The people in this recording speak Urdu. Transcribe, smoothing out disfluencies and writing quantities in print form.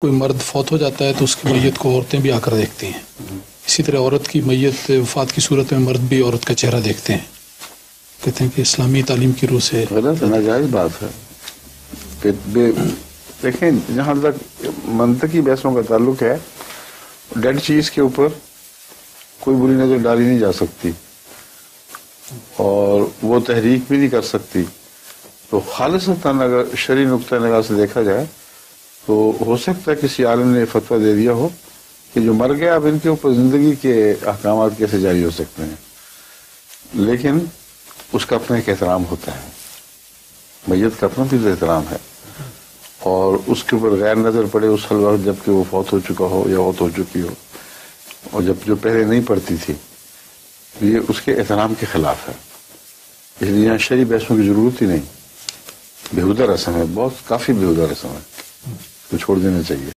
کوئی مرد فوت ہو جاتا ہے تو اس کی میت کو عورتیں بھی آ کر دیکھتی ہیں. اسی طرح عورت کی میت وفات کی صورت میں مرد بھی عورت کا چہرہ دیکھتے ہیں. کہتے ہیں کہ اسلامی تعلیم کی روح سے غلط ناجائز بات ہے. دیکھیں جہاں تک منطقی بحثوں کا تعلق ہے، ڈیڈ چیز کے اوپر کوئی بری نظر ڈالی نہیں جا سکتی اور وہ تحریک بھی نہیں کر سکتی. تو خالصتاً اگر شرعی نقطہ نگاہ سے دیکھا جائے تو ہو سکتا ہے کسی عالم نے فتویٰ دے دیا ہو کہ جو مر گیا اب ان کے اوپر زندگی کے احکامات کیسے جاری ہو سکتے ہیں، لیکن اس کا اپنا ایک احترام ہوتا ہے، میت کا اپنا بھی احترام ہے، اور اس کے اوپر غیر نظر پڑے اس وقت جب کہ وہ فوت ہو چکا ہو یا فوت ہو چکی ہو، اور جب جو پہلے نہیں پڑتی تھی، یہ اس کے احترام کے خلاف ہے. اس لیے یہاں شرعی بحثوں کی ضرورت ہی نہیں. بیہودہ رسم ہے، بہت کافی بیہودہ رسم ہے، تو چھوڑ دینا چاہیے.